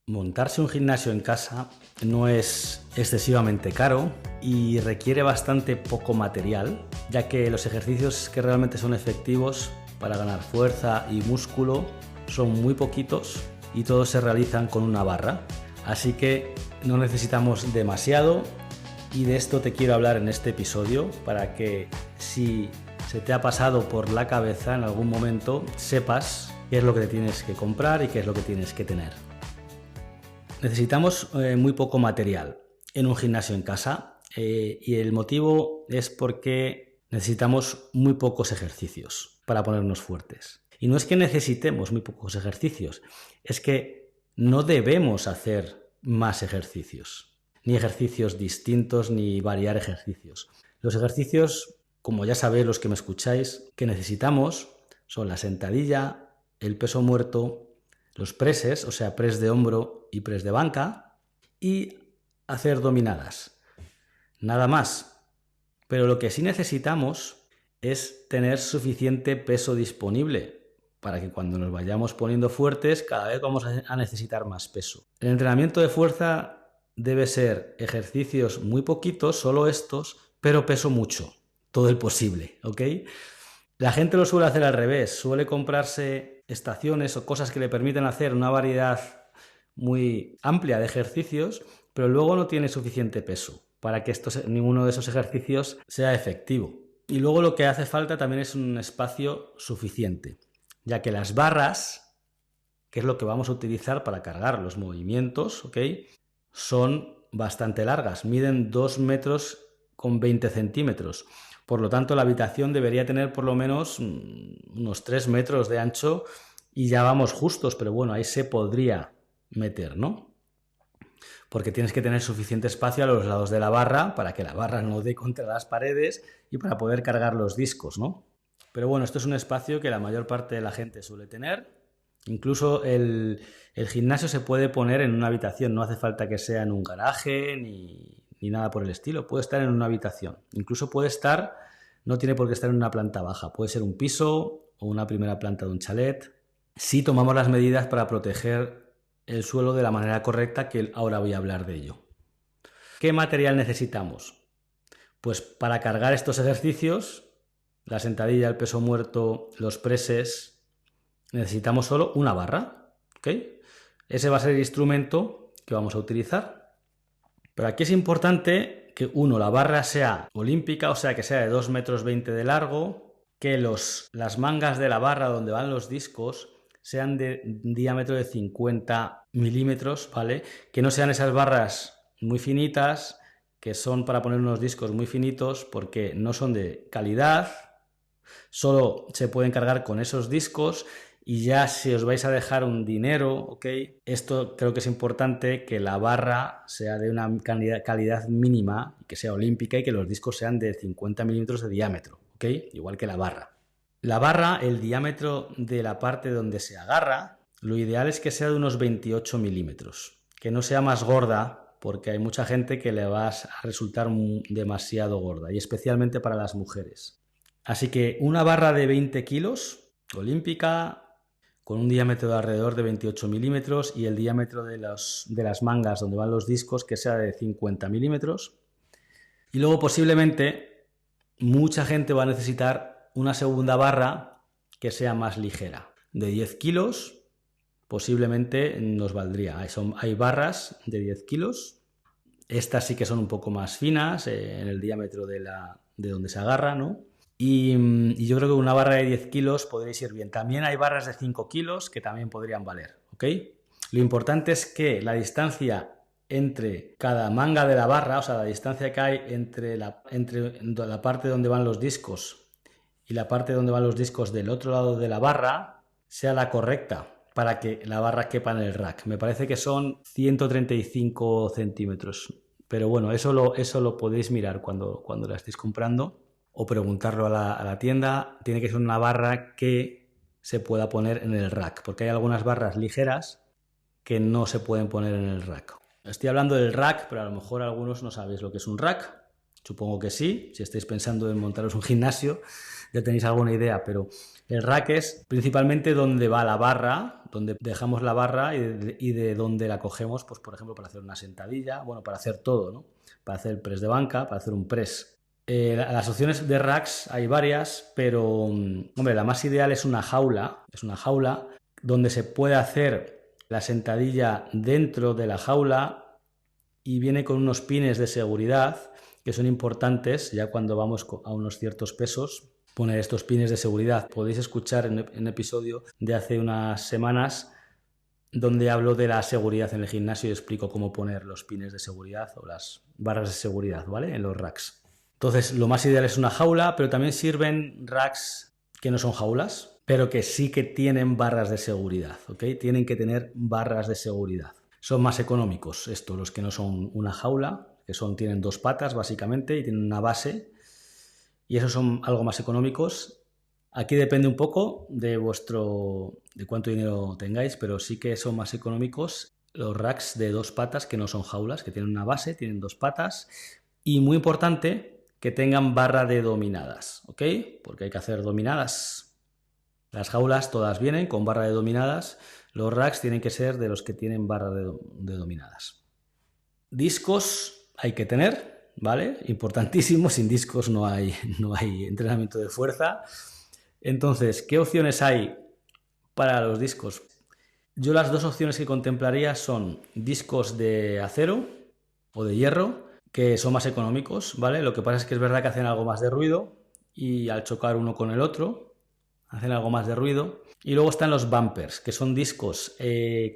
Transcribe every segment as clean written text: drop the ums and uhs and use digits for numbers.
Montarse un gimnasio en casa no es excesivamente caro y requiere bastante poco material, ya que los ejercicios que realmente son efectivos para ganar fuerza y músculo son muy poquitos y todos se realizan con una barra. Así que no necesitamos demasiado y de esto te quiero hablar en este episodio para que si se te ha pasado por la cabeza en algún momento sepas qué es lo que te tienes que comprar y qué es lo que tienes que tener. Necesitamos muy poco material en un gimnasio en casa y el motivo es porque necesitamos muy pocos ejercicios para ponernos fuertes. Y no es que necesitemos muy pocos ejercicios, es que no debemos hacer más ejercicios, ni ejercicios distintos, ni variar ejercicios. Los ejercicios, como ya sabéis los que me escucháis, que necesitamos son la sentadilla, el peso muerto, los presses, o sea, press de hombro y press de banca, y hacer dominadas. Nada más. Pero lo que sí necesitamos es tener suficiente peso disponible para que cuando nos vayamos poniendo fuertes, cada vez vamos a necesitar más peso. El entrenamiento de fuerza debe ser ejercicios muy poquitos, solo estos, pero peso mucho, todo el posible, ¿ok? La gente lo suele hacer al revés, suele comprarse estaciones o cosas que le permiten hacer una variedad muy amplia de ejercicios, pero luego no tiene suficiente peso para que ninguno de esos ejercicios sea efectivo. Y luego lo que hace falta también es un espacio suficiente, ya que las barras, que es lo que vamos a utilizar para cargar los movimientos, ¿ok?, son bastante largas, miden 2 metros con 20 centímetros. Por lo tanto, la habitación debería tener por lo menos unos 3 metros de ancho y ya vamos justos, pero bueno, ahí se podría meter, ¿no? Porque tienes que tener suficiente espacio a los lados de la barra para que la barra no dé contra las paredes y para poder cargar los discos, ¿no? Pero bueno, esto es un espacio que la mayor parte de la gente suele tener. Incluso el gimnasio se puede poner en una habitación, no hace falta que sea en un garaje ni nada por el estilo, puede estar en una habitación. Incluso puede estar, no tiene por qué estar en una planta baja, puede ser un piso o una primera planta de un chalet. Si tomamos las medidas para proteger el suelo de la manera correcta, que ahora voy a hablar de ello. ¿Qué material necesitamos? Pues para cargar estos ejercicios, la sentadilla, el peso muerto, los presses, necesitamos solo una barra, ¿ok? Ese va a ser el instrumento que vamos a utilizar. Pero aquí es importante que la barra sea olímpica, o sea, que sea de 2,20 metros de largo, que las mangas de la barra donde van los discos sean de diámetro de 50 milímetros, ¿vale? Que no sean esas barras muy finitas, que son para poner unos discos muy finitos, porque no son de calidad, solo se pueden cargar con esos discos. Y ya si os vais a dejar un dinero, ¿ok? Esto creo que es importante, que la barra sea de una calidad mínima, que sea olímpica y que los discos sean de 50 milímetros de diámetro, ¿ok? Igual que la barra. La barra, el diámetro de la parte donde se agarra, lo ideal es que sea de unos 28 milímetros. Que no sea más gorda, porque hay mucha gente que le va a resultar demasiado gorda, y especialmente para las mujeres. Así que una barra de 20 kilos, olímpica, con un diámetro de alrededor de 28 milímetros y el diámetro de las mangas donde van los discos que sea de 50 milímetros. Y luego posiblemente mucha gente va a necesitar una segunda barra que sea más ligera. De 10 kilos posiblemente nos valdría. Hay barras de 10 kilos. Estas sí que son un poco más finas en el diámetro de donde se agarra, ¿no? Y yo creo que una barra de 10 kilos podréis ir bien. También hay barras de 5 kilos que también podrían valer, ¿ok? Lo importante es que la distancia entre cada manga de la barra, o sea, la distancia que hay entre la parte donde van los discos y la parte donde van los discos del otro lado de la barra, sea la correcta para que la barra quepa en el rack. Me parece que son 135 centímetros. Pero bueno, eso lo podéis mirar cuando la estéis comprando, o preguntarlo a la tienda. Tiene que ser una barra que se pueda poner en el rack, porque hay algunas barras ligeras que no se pueden poner en el rack. Estoy hablando del rack, pero a lo mejor algunos no sabéis lo que es un rack. Supongo que sí, si estáis pensando en montaros un gimnasio ya tenéis alguna idea, pero el rack es principalmente donde va la barra, donde dejamos la barra y de donde la cogemos, pues por ejemplo para hacer una sentadilla, bueno, para hacer todo, ¿no? Para hacer press de banca, para hacer un press. Las opciones de racks hay varias, pero hombre, la más ideal es una jaula donde se puede hacer la sentadilla dentro de la jaula y viene con unos pines de seguridad que son importantes ya cuando vamos a unos ciertos pesos. Poner estos pines de seguridad. Podéis escuchar en un episodio de hace unas semanas donde hablo de la seguridad en el gimnasio y explico cómo poner los pines de seguridad o las barras de seguridad, ¿vale? En los racks. Entonces, lo más ideal es una jaula, pero también sirven racks que no son jaulas, pero que sí que tienen barras de seguridad, ¿ok? Tienen que tener barras de seguridad. Son más económicos estos, los que no son una jaula, que tienen dos patas básicamente y tienen una base. Y esos son algo más económicos. Aquí depende un poco de cuánto dinero tengáis, pero sí que son más económicos los racks de dos patas que no son jaulas, que tienen una base, tienen dos patas y muy importante que tengan barra de dominadas, ¿ok? Porque hay que hacer dominadas. Las jaulas todas vienen con barra de dominadas, los racks tienen que ser de los que tienen barra de dominadas. Discos hay que tener. ¿Vale? Importantísimo, sin discos no hay entrenamiento de fuerza. Entonces, ¿qué opciones hay para los discos? Yo las dos opciones que contemplaría son discos de acero o de hierro, que son más económicos, ¿vale? Lo que pasa es que es verdad que hacen algo más de ruido y al chocar uno con el otro hacen algo más de ruido. Y luego están los bumpers, que son discos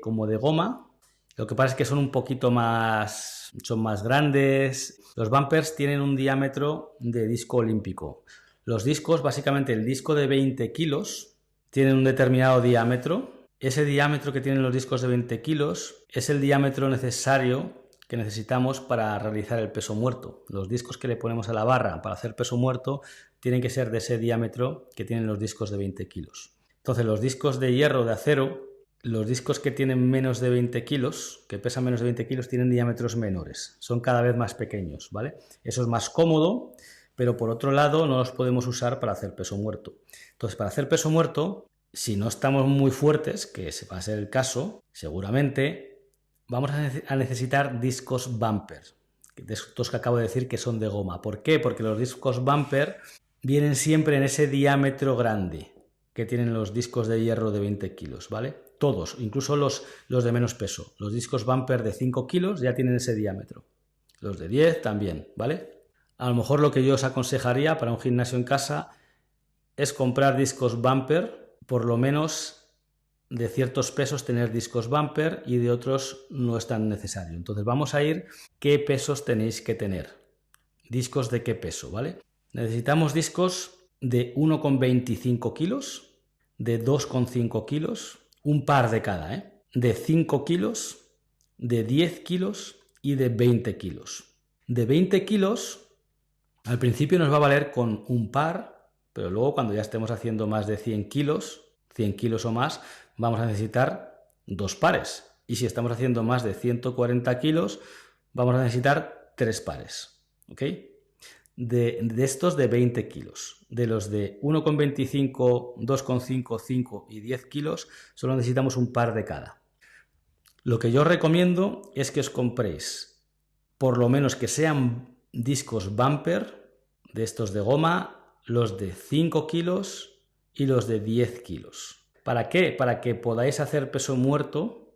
como de goma. Lo que pasa es que son un poquito más, son más grandes. Los bumpers tienen un diámetro de disco olímpico. Los discos, básicamente el disco de 20 kilos, tienen un determinado diámetro. Ese diámetro que tienen los discos de 20 kilos es el diámetro necesario que necesitamos para realizar el peso muerto. Los discos que le ponemos a la barra para hacer peso muerto tienen que ser de ese diámetro que tienen los discos de 20 kilos. Entonces los discos de hierro, de acero, los discos que tienen menos de 20 kilos, que pesan menos de 20 kilos, tienen diámetros menores. Son cada vez más pequeños, ¿vale? Eso es más cómodo, pero por otro lado no los podemos usar para hacer peso muerto. Entonces, para hacer peso muerto, si no estamos muy fuertes, que va a ser el caso, seguramente vamos a necesitar discos bumper, de estos que acabo de decir que son de goma. ¿Por qué? Porque los discos bumper vienen siempre en ese diámetro grande que tienen los discos de hierro de 20 kilos, ¿vale? Todos, incluso los de menos peso. Los discos bumper de 5 kilos ya tienen ese diámetro. Los de 10 también, ¿vale? A lo mejor lo que yo os aconsejaría para un gimnasio en casa es comprar discos bumper, por lo menos de ciertos pesos tener discos bumper y de otros no es tan necesario. Entonces vamos a ir qué pesos tenéis que tener. Discos de qué peso, ¿vale? Necesitamos discos de 1,25 kilos, de 2,5 kilos, un par de cada, de 5 kilos, de 10 kilos y de 20 kilos. De 20 kilos, al principio nos va a valer con un par, pero luego cuando ya estemos haciendo más de 100 kilos o más, vamos a necesitar dos pares. Y si estamos haciendo más de 140 kilos, vamos a necesitar 3 pares, ¿ok? De estos de 20 kilos. De los de 1,25, 2,5, 5 y 10 kilos, solo necesitamos un par de cada. Lo que yo os recomiendo es que os compréis, por lo menos que sean discos bumper, de estos de goma, los de 5 kilos y los de 10 kilos. ¿Para qué? Para que podáis hacer peso muerto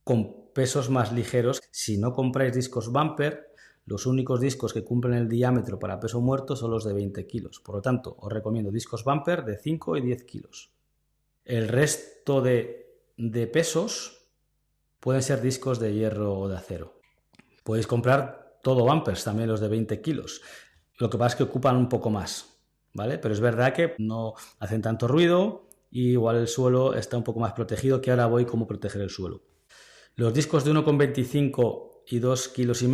con pesos más ligeros. Si no compráis discos bumper, los únicos discos que cumplen el diámetro para peso muerto son los de 20 kilos. Por lo tanto, os recomiendo discos bumper de 5 y 10 kilos. El resto de pesos pueden ser discos de hierro o de acero. Podéis comprar todo bumpers, también los de 20 kilos. Lo que pasa es que ocupan un poco más, ¿vale? Pero es verdad que no hacen tanto ruido y igual el suelo está un poco más protegido, que ahora voy cómo proteger el suelo. Los discos de 1,25 y 2,5 kilos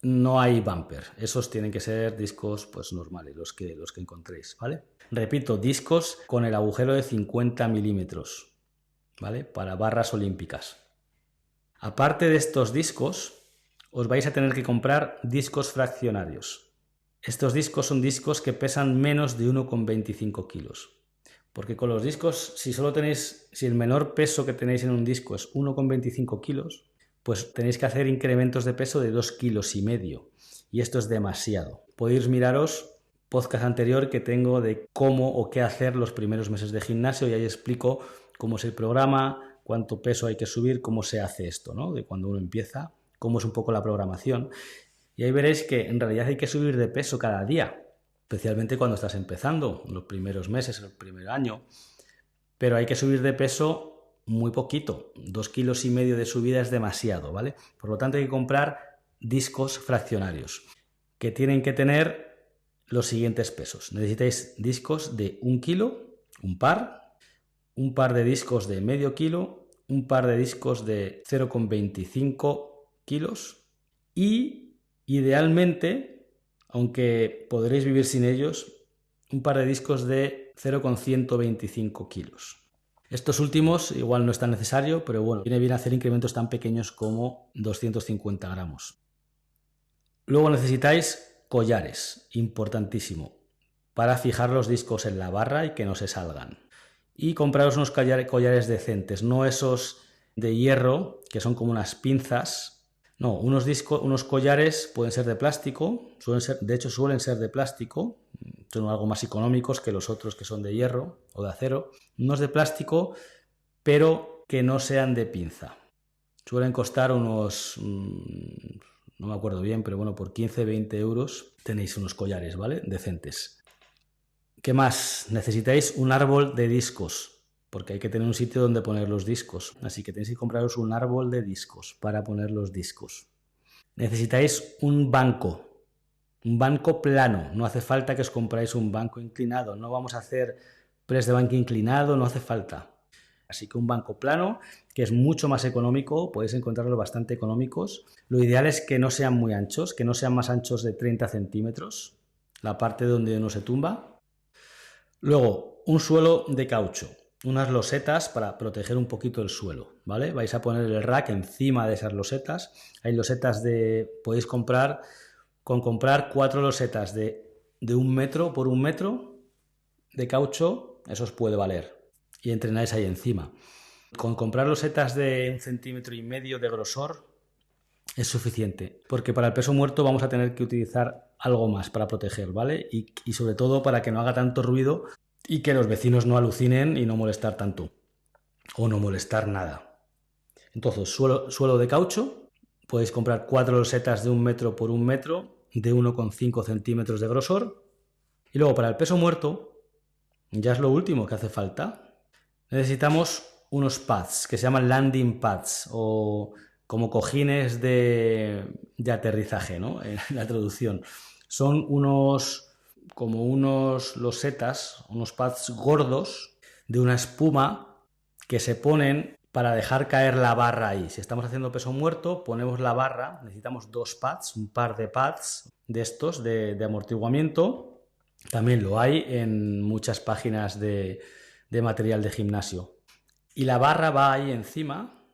no hay bumper. Esos tienen que ser discos pues normales, los que encontréis, ¿vale? Repito, discos con el agujero de 50 milímetros, ¿vale? Para barras olímpicas. Aparte de estos discos, os vais a tener que comprar discos fraccionarios. Estos discos son discos que pesan menos de 1,25 kilos. Porque con los discos, si el menor peso que tenéis en un disco es 1,25 kilos, pues tenéis que hacer incrementos de peso de 2,5 kilos. Y esto es demasiado. Podéis miraros podcast anterior que tengo de cómo o qué hacer los primeros meses de gimnasio y ahí explico cómo es el programa, cuánto peso hay que subir, cómo se hace esto, ¿no? De cuando uno empieza, cómo es un poco la programación. Y ahí veréis que en realidad hay que subir de peso cada día, especialmente cuando estás empezando, los primeros meses, el primer año. Pero hay que subir de peso muy poquito, 2,5 kilos de subida es demasiado, ¿vale? Por lo tanto hay que comprar discos fraccionarios, que tienen que tener los siguientes pesos. Necesitáis discos de 1 kilo, un par de discos de medio kilo, un par de discos de 0,25 kilos y, idealmente, aunque podréis vivir sin ellos, un par de discos de 0,125 kilos. Estos últimos igual no es tan necesario, pero bueno, viene bien hacer incrementos tan pequeños como 250 gramos. Luego necesitáis collares, importantísimo, para fijar los discos en la barra y que no se salgan. Y compraros unos collares decentes, no esos de hierro, que son como unas pinzas. No, unos collares pueden ser de plástico, de hecho suelen ser de plástico, son algo más económicos que los otros que son de hierro o de acero. Unos de plástico, pero que no sean de pinza. Suelen costar unos, no me acuerdo bien, pero bueno, por 15-20 euros tenéis unos collares, ¿vale? Decentes. ¿Qué más? Necesitáis un árbol de discos, porque hay que tener un sitio donde poner los discos. Así que tenéis que compraros un árbol de discos para poner los discos. Necesitáis un banco plano. No hace falta que os compráis un banco inclinado. No vamos a hacer press de banco inclinado, no hace falta. Así que un banco plano, que es mucho más económico, podéis encontrarlos bastante económicos. Lo ideal es que no sean muy anchos, que no sean más anchos de 30 centímetros, la parte donde uno se tumba. Luego, un suelo de caucho, unas losetas para proteger un poquito el suelo, ¿vale? Vais a poner el rack encima de esas losetas. Hay losetas podéis comprar 4 losetas de 1 metro por 1 metro de caucho, eso os puede valer. Y entrenáis ahí encima. Con comprar losetas de 1,5 centímetros de grosor es suficiente, porque para el peso muerto vamos a tener que utilizar algo más para proteger, ¿vale? Y sobre todo para que no haga tanto ruido y que los vecinos no alucinen y no molestar tanto, o no molestar nada. Entonces, suelo de caucho, podéis comprar 4 losetas de 1 metro por 1 metro, de 1,5 centímetros de grosor. Y luego para el peso muerto, ya es lo último que hace falta. Necesitamos unos pads que se llaman landing pads o como cojines de aterrizaje, ¿no? En la traducción. Son unos losetas, unos pads gordos de una espuma que se ponen para dejar caer la barra ahí. Si estamos haciendo peso muerto, ponemos la barra, necesitamos 2 pads, un par de pads de estos de amortiguamiento. También lo hay en muchas páginas de material de gimnasio. Y la barra va ahí encima,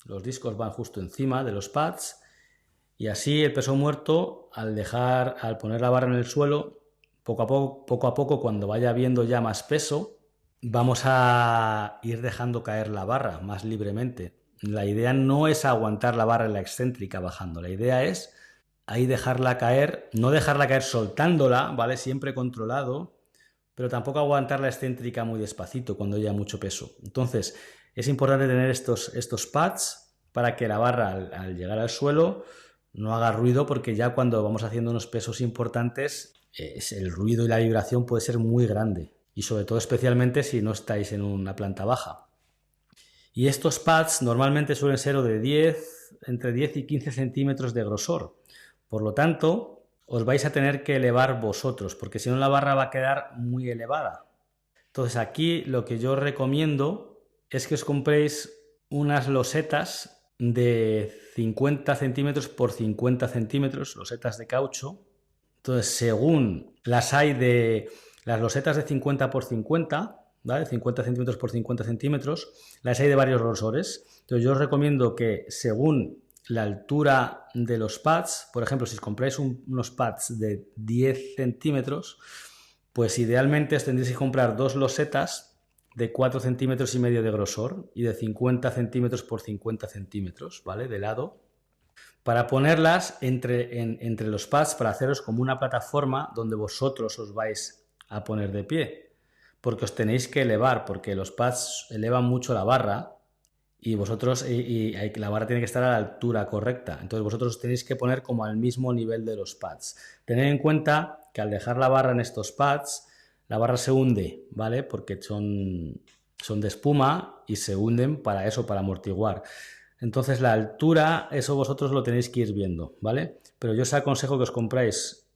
los discos van justo encima de los pads y así el peso muerto, al poner la barra en el suelo, poco a poco, cuando vaya habiendo ya más peso, vamos a ir dejando caer la barra más libremente. La idea no es aguantar la barra en la excéntrica bajando, la idea es ahí dejarla caer, no dejarla caer soltándola, ¿vale? Siempre controlado, pero tampoco aguantar la excéntrica muy despacito cuando haya mucho peso. Entonces, es importante tener estos pads para que la barra al llegar al suelo no haga ruido, porque ya cuando vamos haciendo unos pesos importantes, el ruido y la vibración puede ser muy grande. Y sobre todo especialmente si no estáis en una planta baja. Y estos pads normalmente suelen ser entre 10 y 15 centímetros de grosor. Por lo tanto, os vais a tener que elevar vosotros, porque si no la barra va a quedar muy elevada. Entonces aquí lo que yo os recomiendo es que os compréis unas losetas de 50 centímetros por 50 centímetros, losetas de caucho. Entonces, según las hay de las losetas de 50 por 50, ¿vale? 50 centímetros por 50 centímetros, las hay de varios grosores. Entonces yo os recomiendo que según la altura de los pads. Por ejemplo, si os compráis unos pads de 10 centímetros, pues idealmente os tendréis que comprar dos losetas de 4 centímetros y medio de grosor y de 50 centímetros por 50 centímetros, ¿vale? De lado, para ponerlas entre los pads, para haceros como una plataforma donde vosotros os vais a poner de pie, porque os tenéis que elevar, porque los pads elevan mucho la barra y la barra tiene que estar a la altura correcta. Entonces vosotros os tenéis que poner como al mismo nivel de los pads. Tened en cuenta que al dejar la barra en estos pads, la barra se hunde, ¿vale? Porque son de espuma y se hunden para eso, para amortiguar. Entonces la altura, eso vosotros lo tenéis que ir viendo, ¿vale? Pero yo os aconsejo que os compráis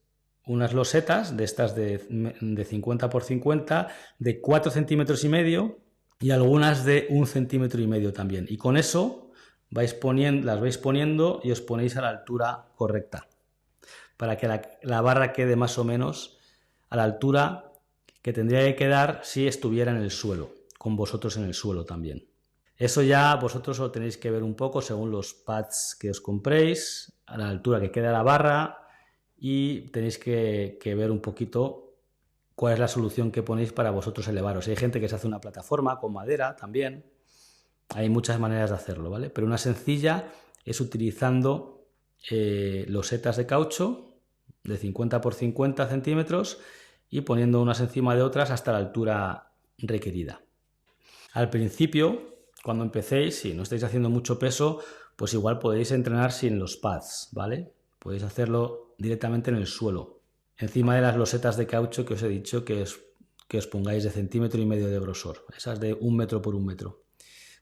unas losetas de estas de 50 por 50, de 4 centímetros y medio, y algunas de 1,5 centímetros también. Y con eso las vais poniendo y os ponéis a la altura correcta, para que la barra quede más o menos a la altura que tendría que quedar si estuviera en el suelo, con vosotros en el suelo también. Eso ya vosotros lo tenéis que ver un poco según los pads que os compréis, a la altura que queda la barra, y tenéis que ver un poquito cuál es la solución que ponéis para vosotros elevaros. Hay gente que se hace una plataforma con madera también. Hay muchas maneras de hacerlo, ¿vale? Pero una sencilla es utilizando losetas de caucho de 50 por 50 centímetros y poniendo unas encima de otras hasta la altura requerida. Al principio, cuando empecéis, si no estáis haciendo mucho peso, pues igual podéis entrenar sin los pads, ¿vale? Podéis hacerlo directamente en el suelo, encima de las losetas de caucho que os he dicho que os pongáis de 1,5 centímetros de grosor, esas de 1 metro por 1 metro.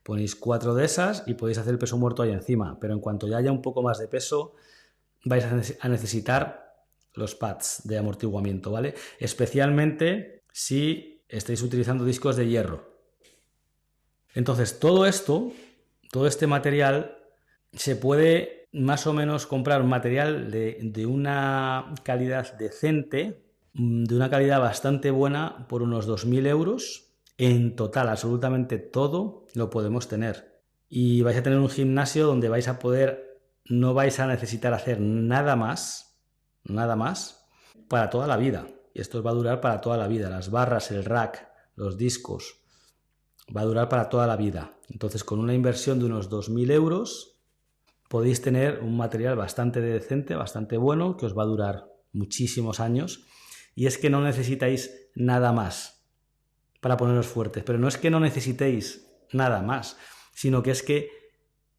Ponéis 4 de esas y podéis hacer el peso muerto ahí encima, pero en cuanto ya haya un poco más de peso, vais a necesitar los pads de amortiguamiento, ¿vale? Especialmente si estáis utilizando discos de hierro. Entonces, todo este material se puede más o menos comprar un material de una calidad decente, de una calidad bastante buena, por unos 2.000 euros. En total, absolutamente todo lo podemos tener. Y vais a tener un gimnasio donde no vais a necesitar hacer nada más, para toda la vida. Y esto os va a durar para toda la vida. Las barras, el rack, los discos, va a durar para toda la vida. Entonces, con una inversión de unos 2.000 euros, podéis tener un material bastante decente, bastante bueno, que os va a durar muchísimos años. Y es que no necesitáis nada más para poneros fuertes. Pero no es que no necesitéis nada más, sino que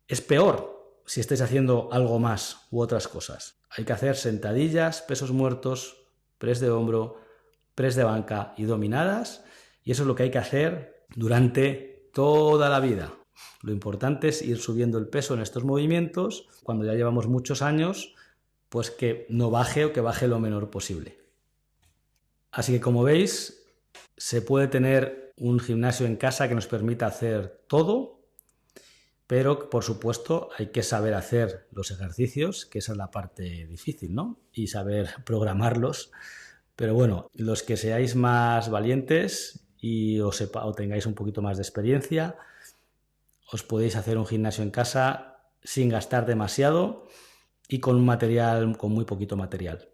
es peor si estáis haciendo algo más u otras cosas. Hay que hacer sentadillas, pesos muertos, press de hombro, press de banca y dominadas. Y eso es lo que hay que hacer durante toda la vida. Lo importante es ir subiendo el peso en estos movimientos. Cuando ya llevamos muchos años, pues que no baje o que baje lo menor posible. Así que, como veis, se puede tener un gimnasio en casa que nos permita hacer todo, pero por supuesto hay que saber hacer los ejercicios, que esa es la parte difícil, ¿no? Y saber programarlos. Pero bueno, los que seáis más valientes y o tengáis un poquito más de experiencia, os podéis hacer un gimnasio en casa sin gastar demasiado y con muy poquito material.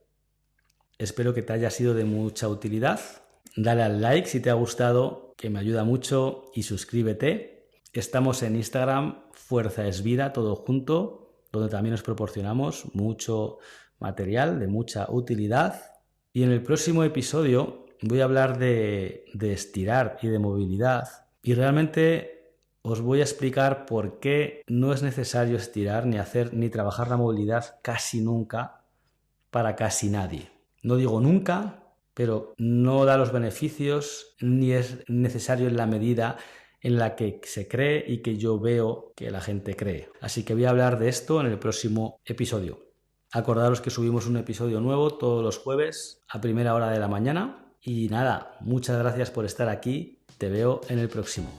Espero que te haya sido de mucha utilidad. Dale al like si te ha gustado, que me ayuda mucho, y suscríbete. Estamos en Instagram, Fuerza es Vida, todo junto, donde también os proporcionamos mucho material de mucha utilidad. Y en el próximo episodio voy a hablar de estirar y de movilidad. Y realmente os voy a explicar por qué no es necesario estirar ni trabajar la movilidad casi nunca para casi nadie. No digo nunca, pero no da los beneficios ni es necesario en la medida en la que se cree y que yo veo que la gente cree. Así que voy a hablar de esto en el próximo episodio. Acordaros que subimos un episodio nuevo todos los jueves a primera hora de la mañana. Y nada, muchas gracias por estar aquí. Te veo en el próximo.